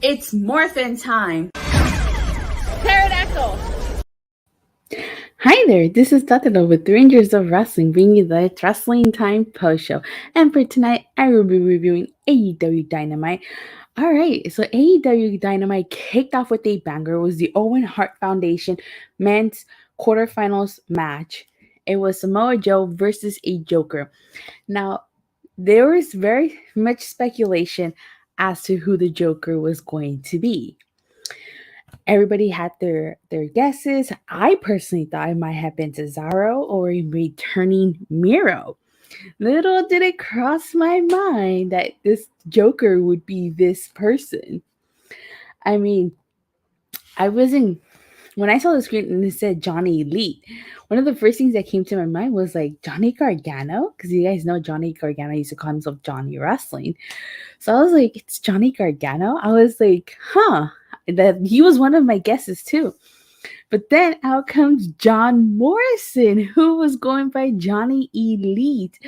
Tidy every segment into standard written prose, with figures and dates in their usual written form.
It's morphin time. Pterodactyl. Hi there, this is Datila with Rangers of Wrestling, bringing you the Wrestling Time Post Show. And for tonight, I will be reviewing AEW Dynamite. Alright, so AEW Dynamite kicked off with a banger. It was the Owen Hart Foundation men's quarterfinals match. It was Samoa Joe versus a Joker. Now, there was very much speculation as to who the Joker was going to be. Everybody had their guesses. I personally thought it might have been Cesaro or a returning Miro. Little did it cross my mind that this Joker would be this person. I mean, when I saw the screen and it said Johnny Elite, one of the first things that came to my mind was like Johnny Gargano, because you guys know Johnny Gargano used to call himself Johnny Wrestling. So I was like, it's Johnny Gargano? I was like, that he was one of my guesses too. But then out comes John Morrison, who was going by Johnny Elite.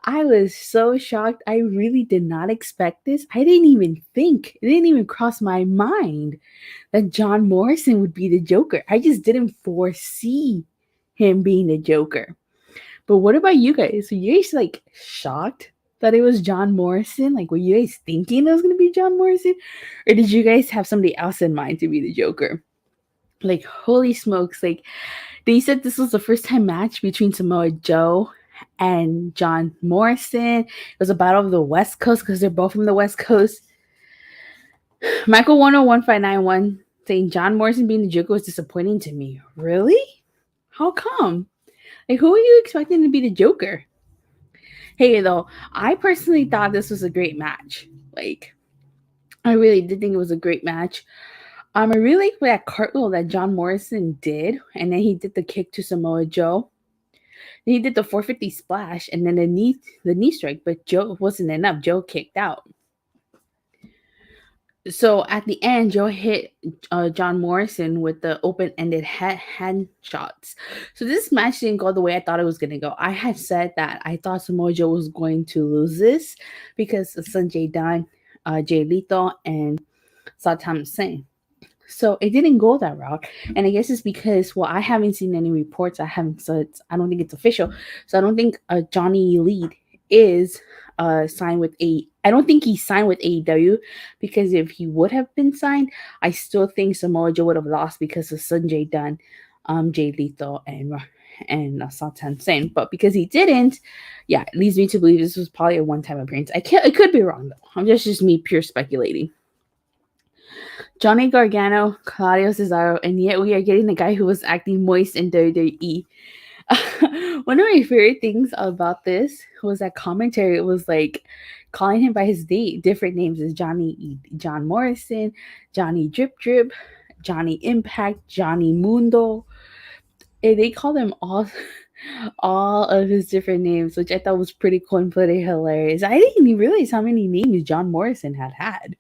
I was so shocked. I really did not expect this. I didn't even think, it didn't even cross my mind that John Morrison would be the Joker. I just didn't foresee him being the Joker. But what about you guys? Were you guys like shocked that it was John Morrison? Like, were you guys thinking it was going to be John Morrison? Or did you guys have somebody else in mind to be the Joker? Like, holy smokes. Like, they said this was the first time match between Samoa Joe and John Morrison. It was a battle of the West Coast because they're both from the West Coast. Michael 101591 saying John Morrison being the Joker was disappointing to me. Really? How come? Like, who are you expecting to be the Joker? Hey, though, I personally thought this was a great match. Like, I really did think it was a great match. I really like that cartwheel that John Morrison did, and then he did the kick to Samoa Joe. Then he did the 450 splash, and then the knee strike, but Joe wasn't enough. Joe kicked out. So at the end, Joe hit John Morrison with the open-ended hand shots. So this match didn't go the way I thought it was going to go. I had said that I thought Samoa Joe was going to lose this because of Sanjay Dutt, Jay Lethal, and Satam Singh. So it didn't go that route. And I guess it's because, I haven't seen any reports. I don't think it's official. So I don't think Johnny Elite is signed with I don't think he signed with AEW, because if he would have been signed, I still think Samoa Joe would have lost because of Sanjay Dutt, Jay Lethal, and Satan Sen. But because he didn't, it leads me to believe this was probably a one-time appearance. I could be wrong though. I'm just me pure speculating. Johnny Gargano, Claudio Cesaro, and yet we are getting the guy who was acting moist in WWE. One of my favorite things about this was that commentary. It was like calling him by his different names is John Morrison, Johnny Drip Drip, Johnny Impact, Johnny Mundo. And they call them all of his different names, which I thought was pretty cool and pretty hilarious. I didn't even realize how many names John Morrison had.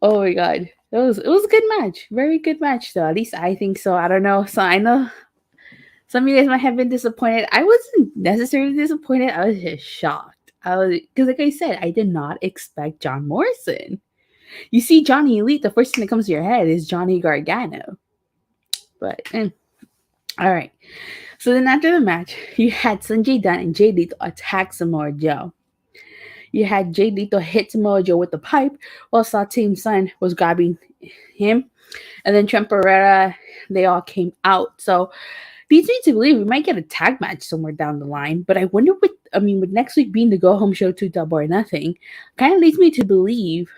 Oh my god. It was a good match. Very good match though. At least I think so. I don't know. So I know some of you guys might have been disappointed. I wasn't necessarily disappointed. I was just shocked. Because like I said, I did not expect John Morrison. You see Johnny Elite, the first thing that comes to your head is Johnny Gargano. But all right. So then after the match, you had Sanjay Dutt and Jay Lethal attack Samoa Joe. You had Jay Lethal hit Samoa Joe with the pipe while Satim Sun was grabbing him. And then Trent Barrera, they all came out. So leads me to believe we might get a tag match somewhere down the line. But I wonder with next week being the go-home show 2 Double or Nothing, kind of leads me to believe,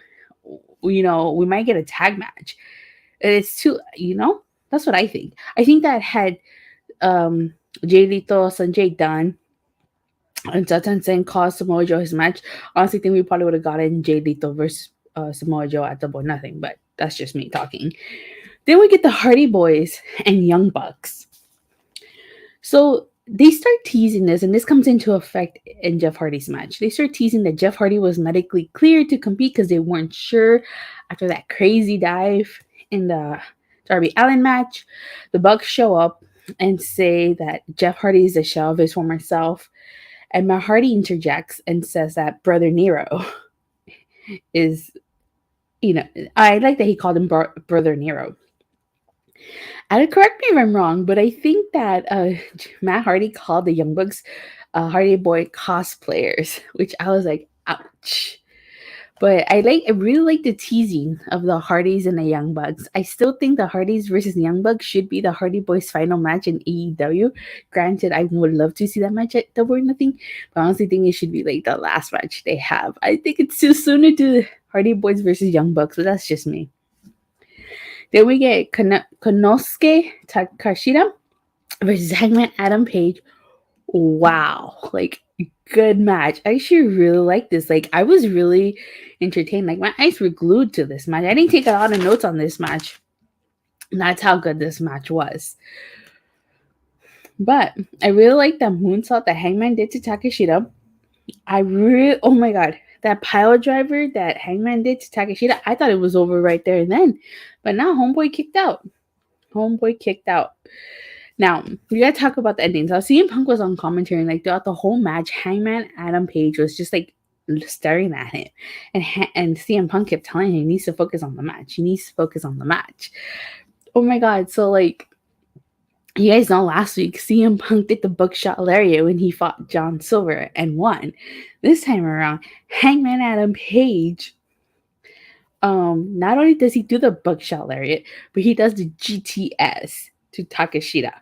we might get a tag match. It's too, that's what I think. I think that had Jay Lethal, Sanjay Dutt, and Satan Sen caused Samoa Joe his match. Honestly, I think we probably would have gotten Jay Lethal versus Samoa Joe at Double or Nothing, but that's just me talking. Then we get the Hardy Boys and Young Bucks. So they start teasing this, and this comes into effect in Jeff Hardy's match. They start teasing that Jeff Hardy was medically cleared to compete because they weren't sure after that crazy dive in the Darby Allin match. The Bucks show up and say that Jeff Hardy is a shell of his former self. And Matt Hardy interjects and says that Brother Nero is I like that he called him Brother Nero. And correct me if I'm wrong, but I think that Matt Hardy called the Young Bucks Hardy Boy cosplayers, which I was like, ouch. But I really like the teasing of the Hardys and the Young Bucks. I still think the Hardys versus Young Bucks should be the Hardy Boys final match in AEW. Granted, I would love to see that match at Double or Nothing, but I honestly think it should be like the last match they have. I think it's too soon to do Hardy Boys versus Young Bucks, but that's just me. Then we get Konosuke Takeshita versus Hangman Adam Page. Wow, like good match. I actually really like this. Like I was really entertained. Like my eyes were glued to this match. I didn't take a lot of notes on this match. And that's how good this match was. But I really like that moonsault that Hangman did to Takeshita. Oh my god, that pile driver that Hangman did to Takeshita, I thought it was over right there and then. But now Homeboy kicked out. Now, we gotta talk about the ending. So CM Punk was on commentary, and like throughout the whole match, Hangman Adam Page was just like staring at him. And CM Punk kept telling him he needs to focus on the match. Oh my god, so like you guys know last week CM Punk did the buckshot lariat when he fought John Silver and won. This time around, Hangman Adam Page, not only does he do the buckshot lariat, but he does the GTS to Takeshita.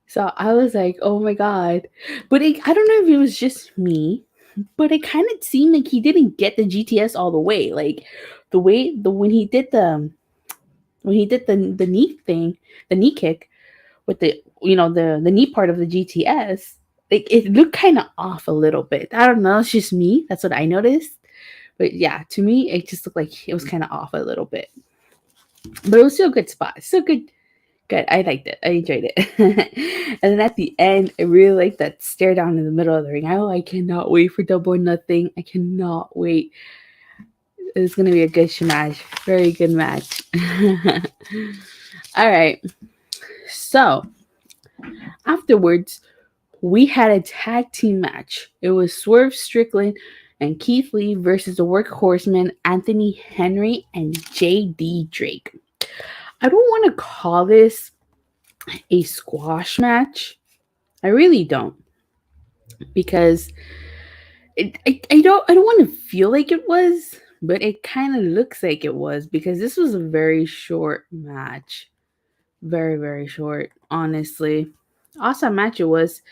So I was like, oh my god. But I don't know if it was just me, but it kind of seemed like he didn't get the GTS all the way. Like when he did the knee thing, the knee kick with the knee part of the GTS, like it looked kind of off a little bit. I don't know, it's just me. That's what I noticed. But yeah, to me, it just looked like it was kind of off a little bit. But it was still a good spot. Still good. I liked it. I enjoyed it. And then at the end, I really liked that stare down in the middle of the ring. I cannot wait for Double or Nothing. I cannot wait. It's going to be a good match. Very good match. All right. So, afterwards, we had a tag team match. It was Swerve Strickland and Keith Lee versus the Workhorsemen, Anthony Henry and J.D. Drake. I don't want to call this a squash match. I really don't. Because I don't want to feel like it was, but it kind of looks like it was, because this was a very short match. Very, very short, honestly. Awesome match it was.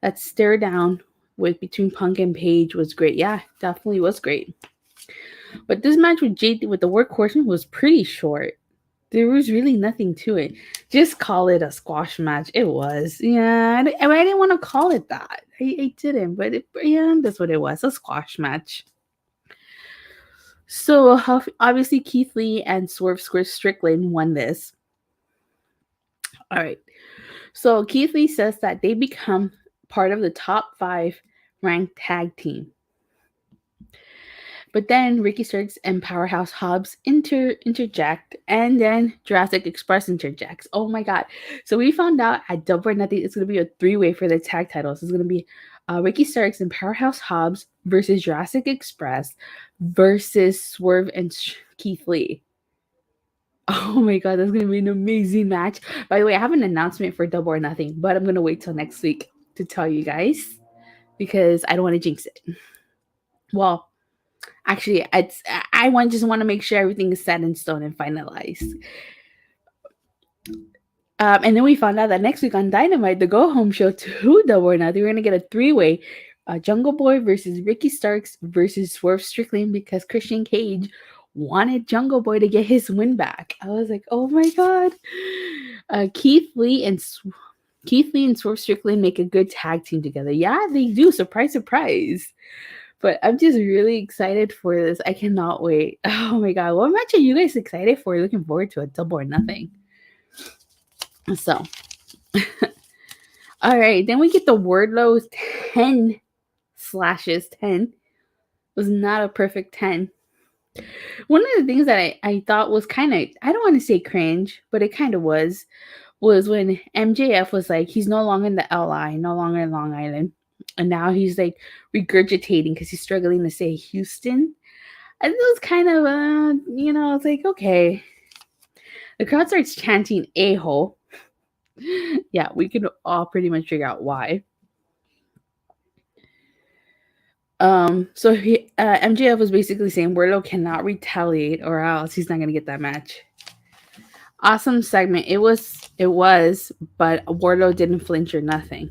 That stare down between Punk and Page was great. Yeah, definitely was great. But this match with JD with the Workhorseman was pretty short. There was really nothing to it. Just call it a squash match. It was. Yeah, I didn't want to call it that. I didn't, but that's what it was. A squash match. So obviously Keith Lee and Swerve Strickland won this. All right. So Keith Lee says that they become part of the top 5 ranked tag team. But then Ricky Starks and Powerhouse Hobbs interject, and then Jurassic Express interjects. Oh my god. So we found out at Double or Nothing it's going to be a 3-way for the tag titles. It's going to be Ricky Starks and Powerhouse Hobbs versus Jurassic Express versus Swerve and Keith Lee. Oh my god, that's going to be an amazing match. By the way, I have an announcement for Double or Nothing, but I'm going to wait till next week to tell you guys because I don't want to jinx it. Well, actually, I just want to make sure everything is set in stone and finalized. And then we found out that next week on Dynamite, the go-home show to Double or Nothing, we're going to get a 3-way. Jungle Boy versus Ricky Starks versus Swerve Strickland, because Christian Cage wanted Jungle Boy to get his win back. I was like, oh my god. Keith Lee and Swerve Strickland make a good tag team together. Yeah, they do. Surprise, surprise. But I'm just really excited for this. I cannot wait. Oh my god. What match are you guys excited for? Looking forward to a Double or Nothing. So. All right. Then we get the Wardlow's 10 slashes. 10. It was not a perfect 10. One of the things that I thought was kind of, I don't want to say cringe, but it kind of was when MJF was like, he's no longer in the LI, no longer in Long Island. And now he's like regurgitating because he's struggling to say Houston. And it was kind of, it's like, okay. The crowd starts chanting a-hole. Yeah, we can all pretty much figure out why. So MJF was basically saying Wardlow cannot retaliate or else he's not gonna get that match. Awesome segment. It was, but Wardlow didn't flinch or nothing.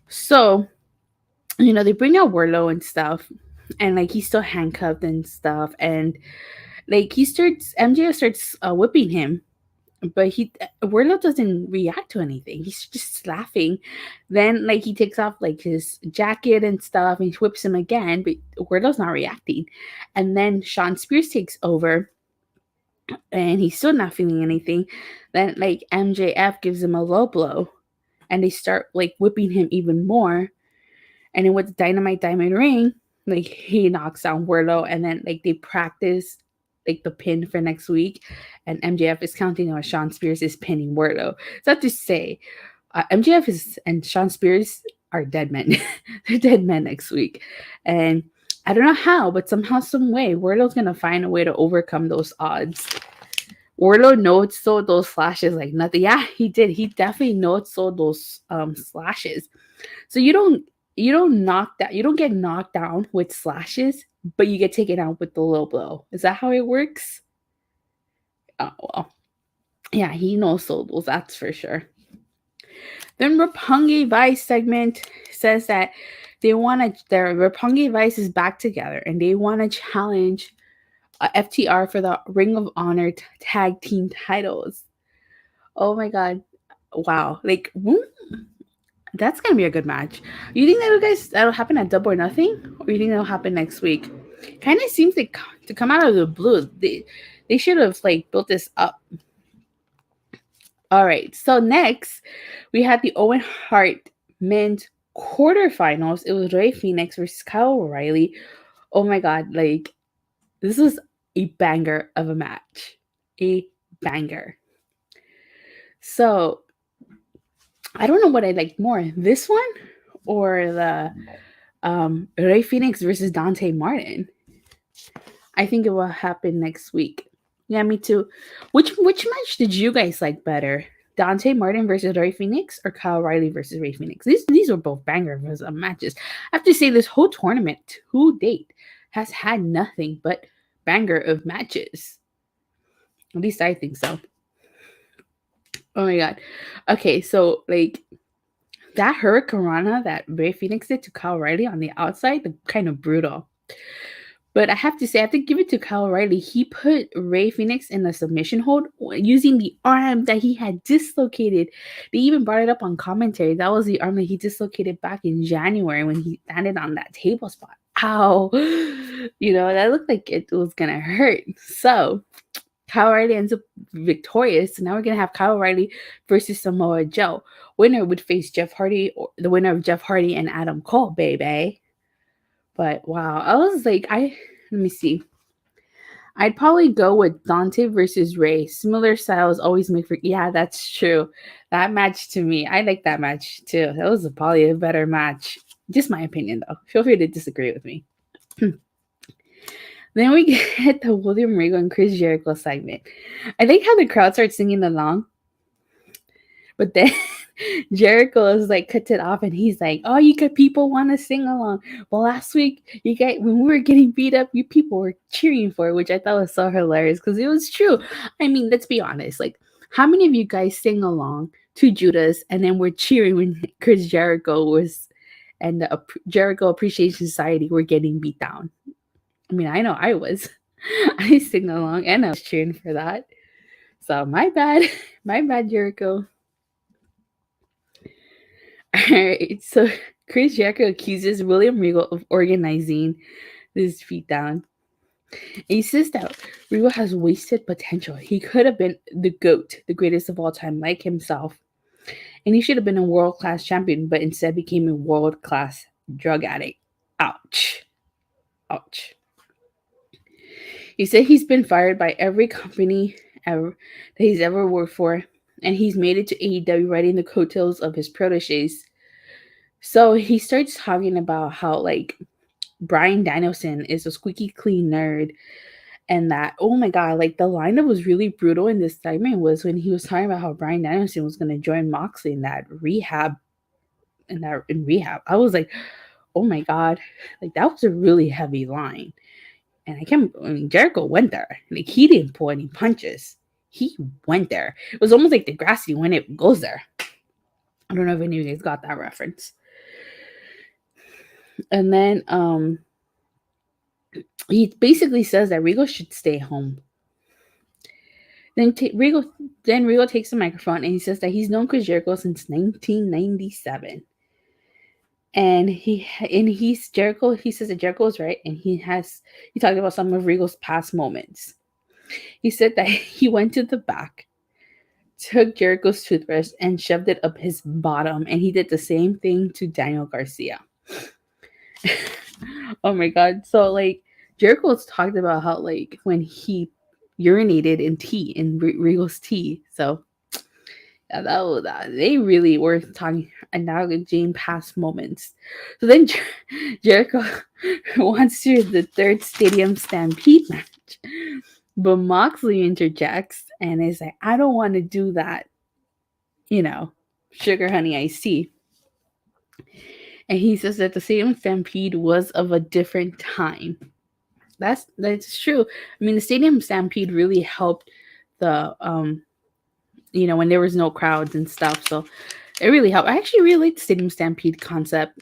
So, they bring out Wardlow and stuff, and like he's still handcuffed and stuff, and like MJF starts whipping him, but Wardlow doesn't react to anything. He's just laughing. Then like he takes off like his jacket and stuff and he whips him again, but Wardlow's not reacting. And then Shawn Spears takes over and he's still not feeling anything. Then like MJF gives him a low blow and they start like whipping him even more. And then with the Dynamite Diamond Ring, like he knocks down Wardlow and then like they practice like the pin for next week, and MJF is counting on Shawn Spears is pinning Wardlow. So to say, MJF and Shawn Spears are dead men. They're dead men next week, and I don't know how, but somehow, some way, Wardlow's gonna find a way to overcome those odds. Wardlow notes those slashes like nothing. Yeah, he did. He definitely notes those slashes. So you don't get knocked down with slashes, but you get taken out with the low blow. Is that how it works? Oh, well. Yeah, he knows syllables, that's for sure. Then Roppongi Vice segment says that their Roppongi Vice is back together and they want to challenge FTR for the Ring of Honor tag team titles. Oh my god. Wow. Like, that's gonna be a good match. You think that'll happen at Double or Nothing, or you think that'll happen next week? Kind of seems like to come out of the blue. They should have like built this up. All right. So next we had the Owen Hart men's quarterfinals. It was Rey Fenix versus Kyle O'Reilly. Oh my god! Like this was a banger of a match. A banger. So I don't know what I liked more, this one or the Rey Fenix versus Dante Martin. I think it will happen next week. Yeah, me too. Which match did you guys like better? Dante Martin versus Rey Fenix or Kyle O'Reilly versus Rey Fenix? These were both bangers of matches. I have to say this whole tournament to date has had nothing but banger of matches. At least I think so. Oh my god. Okay, so like that hurricanrana that Rey Fenix did to Kyle O'Reilly on the outside, kind of brutal. But I have to say, I have to give it to Kyle O'Reilly. He put Rey Fenix in a submission hold using the arm that he had dislocated. They even brought it up on commentary. That was the arm that he dislocated back in January when he landed on that table spot. Ow. That looked like it was going to hurt. So Kyle O'Reilly ends up victorious. So now we're going to have Kyle O'Reilly versus Samoa Joe. Winner would face Jeff Hardy, or the winner of Jeff Hardy and Adam Cole, baby. But wow, I was like, let me see. I'd probably go with Dante versus Rey. Similar styles always make for, yeah, that's true. That match to me, I like that match too. That was probably a better match. Just my opinion though. Feel free to disagree with me. Then we get the William Regal and Chris Jericho segment. I like how the crowd starts singing along. But then Jericho is like cuts it off and he's like, oh, you good people want to sing along. Well, last week when we were getting beat up, you people were cheering for it, which I thought was so hilarious because it was true. I mean, let's be honest. Like, how many of you guys sing along to Judas and then were cheering when Chris Jericho and the Jericho Appreciation Society were getting beat down? I mean, I know I was. I sing along and I was cheering for that. So my bad. My bad, Jericho. Alright, so Chris Jericho accuses William Regal of organizing this beatdown. And he says that Regal has wasted potential. He could have been the GOAT, the greatest of all time, like himself. And he should have been a world-class champion, but instead became a world-class drug addict. Ouch. Ouch. He said he's been fired by every company that he's ever worked for. And he's made it to AEW riding the coattails of his proteges. So he starts talking about how, like, Bryan Danielson is a squeaky clean nerd, and that, oh my god, like the line that was really brutal in this segment was when he was talking about how Bryan Danielson was going to join Moxley in rehab. I was like, oh my god, like that was a really heavy line. And Jericho went there. Like, he didn't pull any punches. He went there. It was almost like the grassy when it goes there. I don't know if any of you guys got that reference. And then he basically says that Regal should stay home. Then Regal takes the microphone and he says that he's known Chris Jericho since 1997. And he says that Jericho is right, and he talked about some of Regal's past moments. He said that he went to the back, took Jericho's toothbrush and shoved it up his bottom, and he did the same thing to Daniel Garcia. Oh my god. So like Jericho's talked about how like when he urinated in Regal's tea. So yeah, they really were talking acknowledging past moments. So then Jericho wants to the third Stadium Stampede match, but Moxley interjects and is like, I don't want to do that, sugar honey iced tea. And he says that the Stadium Stampede was of a different time. That's true. I mean, the Stadium Stampede really helped the when there was no crowds and stuff. So it really helped. I actually really liked the Stadium Stampede concept.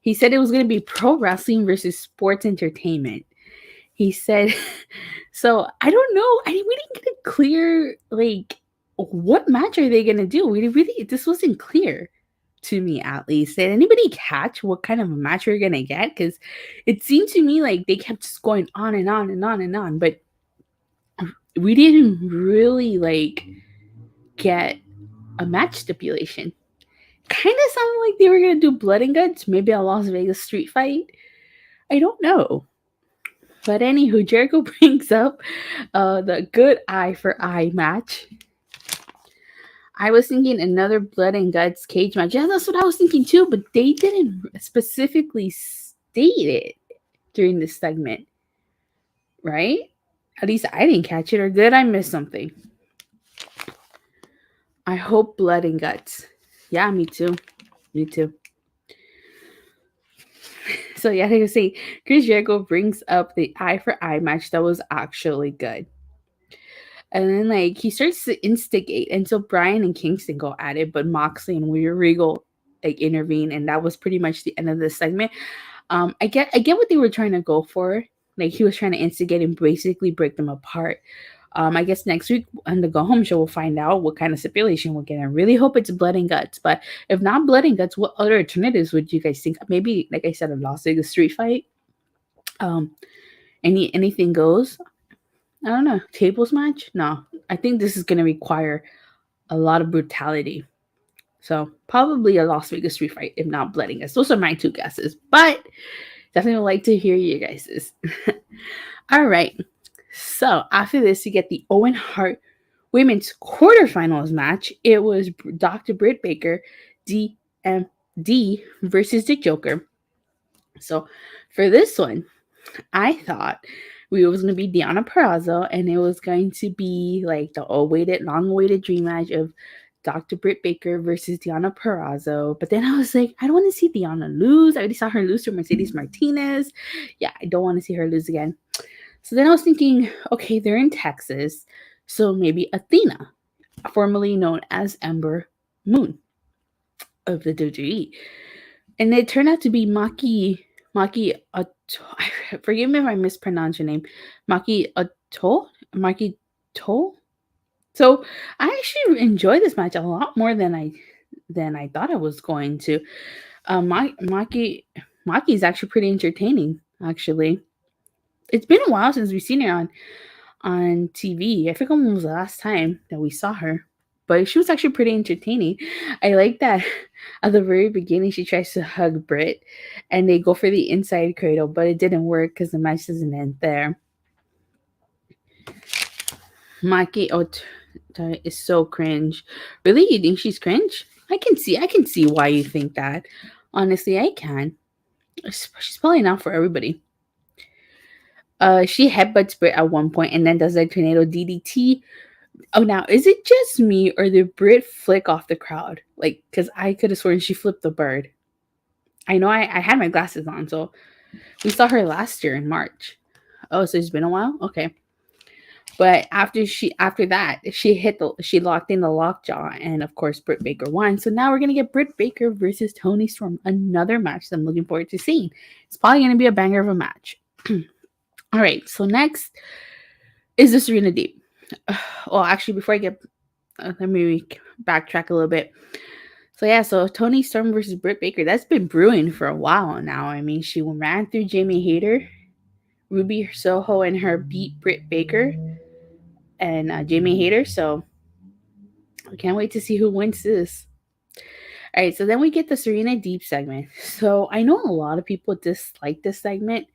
He said it was going to be pro wrestling versus sports entertainment. He said, so I don't know. We didn't get a clear, like, what match are they going to do? This wasn't clear to me, at least. Did anybody catch what kind of a match we're going to get? Because it seemed to me like they kept just going on and on and on and on. But we didn't really, like, get a match stipulation. Kind of sounded like they were going to do blood and guts, maybe a Las Vegas street fight. I don't know. But anywho, Jericho brings up the good eye for eye match. I was thinking another blood and guts cage match. Yeah, that's what I was thinking too, but they didn't specifically state it during this segment. Right? At least I didn't catch it, or did I miss something? I hope blood and guts. Yeah, me too. Me too. So yeah, like I say, Chris Jericho brings up the eye for eye match that was actually good. And then like he starts to instigate, and so Bryan and Kingston go at it, but Moxley and Regal like intervene, and that was pretty much the end of the segment. I get what they were trying to go for. Like he was trying to instigate and basically break them apart. I guess next week on the Go Home show, we'll find out what kind of stipulation we'll get. I really hope it's blood and guts. But if not blood and guts, what other alternatives would you guys think? Maybe, like I said, a Las Vegas street fight. Anything goes. I don't know. Tables match? No. I think this is going to require a lot of brutality. So probably a Las Vegas street fight, if not blood and guts. Those are my two guesses. But definitely would like to hear you guys'. All right. So after this, you get the Owen Hart women's quarterfinals match. It was Dr. Britt Baker, D.M.D versus the Joker. So for this one, I thought it was going to be Deonna Purrazzo, and it was going to be like the long-awaited dream match of Dr. Britt Baker versus Deonna Purrazzo. But then I was like, I don't want to see Deonna lose. I already saw her lose to Mercedes Martinez. Yeah, I don't want to see her lose again. So then I was thinking, okay, they're in Texas, so maybe Athena, formerly known as Ember Moon of the WWE. And it turned out to be Maki Itoh. Forgive me if I mispronounce your name. Maki Itoh. So I actually enjoyed this match a lot more than I thought I was going to. Maki is actually pretty entertaining, actually. It's been a while since we've seen her on TV. I forget when was the last time that we saw her. But she was actually pretty entertaining. I like that at the very beginning she tries to hug Britt and they go for the inside cradle, but it didn't work because the match doesn't end there. Maki Itoh is so cringe. Really? You think she's cringe? I can see why you think that. Honestly, I can. She's probably not for everybody. She headbutts Britt at one point and then does a tornado DDT. Oh, now is it just me or did Britt flick off the crowd? Like, because I could have sworn she flipped the bird. I know I had my glasses on, so we saw her last year in March. Oh, so it's been a while? Okay. But after that, she locked in the lockjaw, and of course Britt Baker won. So now we're gonna get Britt Baker versus Toni Storm, another match that I'm looking forward to seeing. It's probably gonna be a banger of a match. All right, so next is the Serena Deeb. Well, actually, before I get, let me backtrack a little bit. So Toni Storm versus Britt Baker, that's been brewing for a while now. I mean, she ran through Jamie Hayter, Ruby Soho, and her beat Britt Baker and Jamie Hayter. So I can't wait to see who wins this. All right, so then we get the Serena Deeb segment. So I know a lot of people dislike this segment,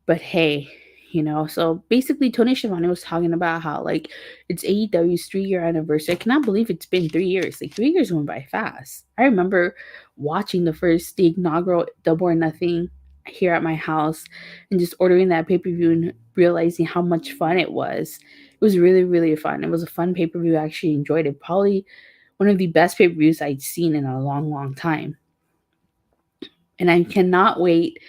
but hey, so basically Tony Schiavone was talking about how like it's AEW's 3-year anniversary. I cannot believe it's been 3 years. Like 3 years went by fast. I remember watching the inaugural Double or Nothing here at my house and just ordering that pay-per-view and realizing how much fun it was. It was really, really fun. It was a fun pay-per-view. I actually enjoyed it. Probably one of the best pay-per-views I'd seen in a long, long time. And I cannot wait.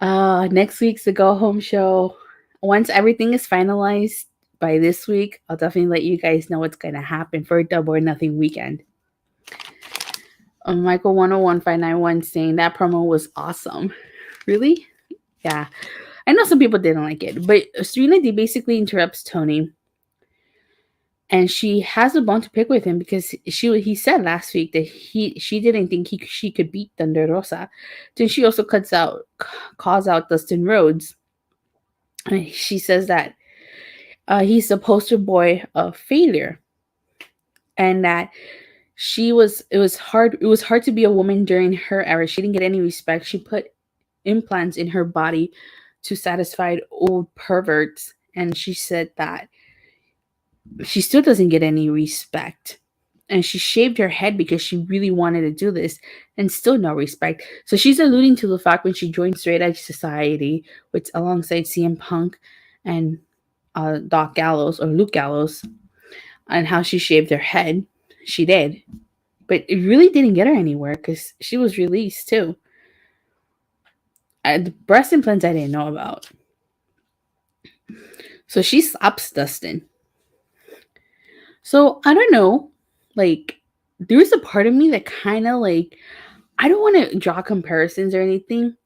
Next week's the go home show. Once everything is finalized by this week, I'll definitely let you guys know what's going to happen for a Double or Nothing weekend. Michael 101591 saying that promo was awesome. Really? Yeah. I know some people didn't like it, but Serena Deeb basically interrupts Toni. And she has a bone to pick with him because he said last week that she didn't think she could beat Thunder Rosa. Then she also calls out Dustin Rhodes. And she says that he's the poster boy of failure, and that it was hard to be a woman during her era. She didn't get any respect. She put implants in her body to satisfy old perverts, and she said that she still doesn't get any respect. And she shaved her head because she really wanted to do this, and still no respect. So she's alluding to the fact when she joined Straight Edge Society, which alongside CM Punk and Luke Gallows, and how she shaved her head. She did, but it really didn't get her anywhere because she was released too. The breast implants I didn't know about. So she slaps Dustin. So I don't know, like there's a part of me that kind of like, I don't want to draw comparisons or anything,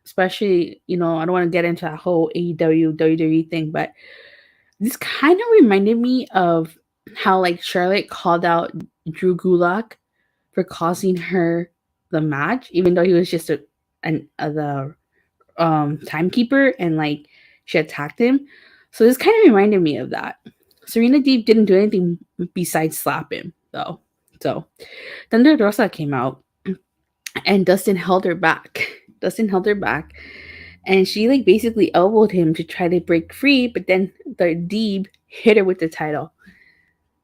especially, I don't want to get into that whole AEW WWE thing, but this kind of reminded me of how like Charlotte called out Drew Gulak for causing her the match, even though he was just the timekeeper, and like she attacked him. So this kind of reminded me of that. Serena Deeb didn't do anything besides slap him, though. So Thunder Rosa came out, and Dustin held her back. And she like basically elbowed him to try to break free, but then the Deeb hit her with the title.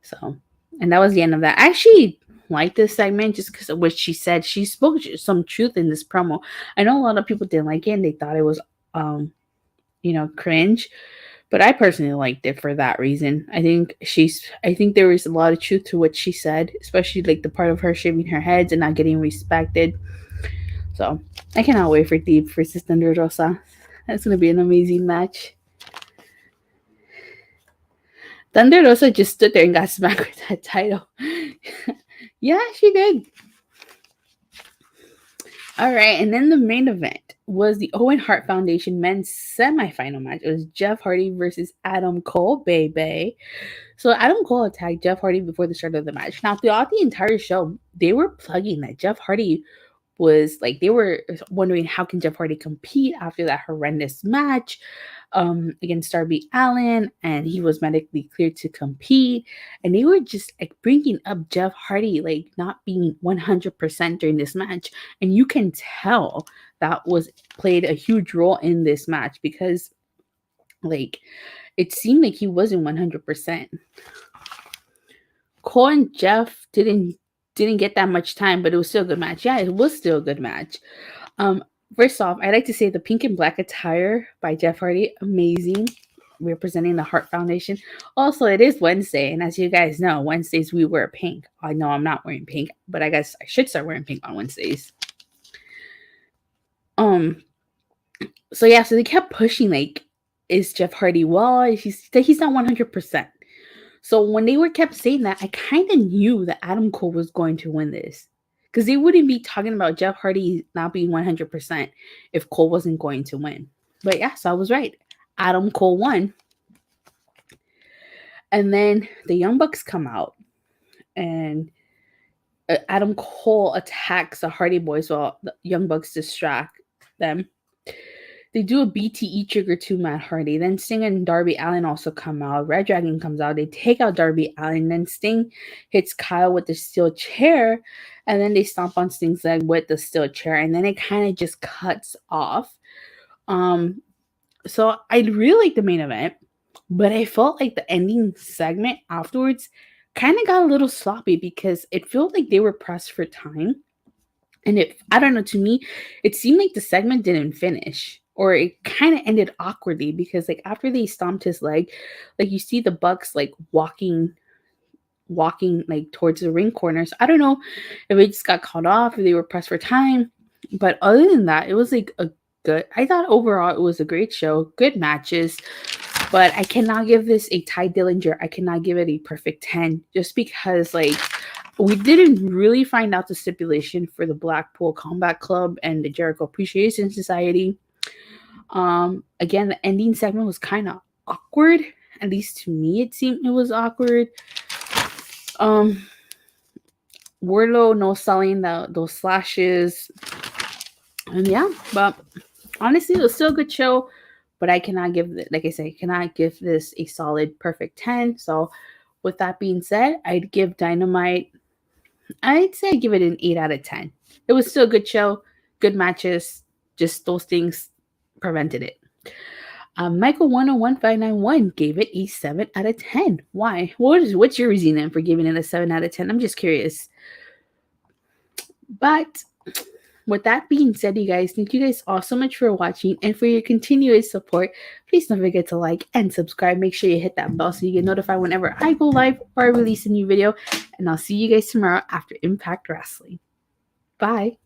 So, and that was the end of that. I actually like this segment just because of what she said. She spoke some truth in this promo. I know a lot of people didn't like it and they thought it was cringe. But I personally liked it for that reason. I think there was a lot of truth to what she said, especially like the part of her shaving her heads and not getting respected. So I cannot wait for Deeb versus Thunder Rosa. That's gonna be an amazing match. Thunder Rosa just stood there and got smacked with that title. Yeah, she did. All right, and then the main event was the Owen Hart Foundation men's semifinal match. It was Jeff Hardy versus Adam Cole, baby. So Adam Cole attacked Jeff Hardy before the start of the match. Now, throughout the entire show, they were plugging that Jeff Hardy was like, they were wondering how can Jeff Hardy compete after that horrendous match against Darby Allin, and he was medically cleared to compete. And they were just like bringing up Jeff Hardy like not being 100% during this match, and you can tell that played a huge role in this match because like it seemed like he wasn't 100%. Cole and Jeff didn't get that much time, but it was still a good match. Yeah, it was still a good match. First off, I'd like to say the pink and black attire by Jeff Hardy, amazing, representing the Hart Foundation. Also, it is Wednesday, and as you guys know, Wednesdays we wear pink. I know I'm not wearing pink, but I guess I should start wearing pink on Wednesdays. So yeah, so they kept pushing, like, is Jeff Hardy well? He's not 100%. So when they were kept saying that, I kind of knew that Adam Cole was going to win this. Because they wouldn't be talking about Jeff Hardy not being 100% if Cole wasn't going to win. But yeah, so I was right. Adam Cole won. And then the Young Bucks come out. And Adam Cole attacks the Hardy Boys while the Young Bucks distract them. They do a BTE trigger to Matt Hardy. Then Sting and Darby Allin also come out. Red Dragon comes out. They take out Darby Allin. Then Sting hits Kyle with the steel chair. And then they stomp on Sting's leg with the steel chair. And then it kind of just cuts off. So I really like the main event. But I felt like the ending segment afterwards kind of got a little sloppy because it felt like they were pressed for time. And I don't know, to me, it seemed like the segment didn't finish. Or it kind of ended awkwardly because, like, after they stomped his leg, like, you see the Bucks, like, walking like towards the ring corners. I don't know if they just got caught off or they were pressed for time. But other than that, it was like I thought overall it was a great show, good matches. But I cannot give this a Ty Dillinger. I cannot give it a perfect 10 just because, like, we didn't really find out the stipulation for the Blackpool Combat Club and the Jericho Appreciation Society. Again, the ending segment was kind of awkward. At least to me, it seemed it was awkward. Wardlow no selling those slashes. And yeah, but honestly, it was still a good show. But I cannot give it, like I said, I cannot give this a solid perfect 10. So with that being said, I'd give Dynamite, I'd say I'd give it an 8 out of 10. It was still a good show, good matches, just those things prevented it. Michael 101591 gave it a 7 out of 10. Why? What's your reason for giving it a 7 out of 10? I'm just curious. But with that being said, you guys, thank you guys all so much for watching and for your continuous support. Please don't forget to like and subscribe. Make sure you hit that bell so you get notified whenever I go live or I release a new video. And I'll see you guys tomorrow after Impact Wrestling. Bye.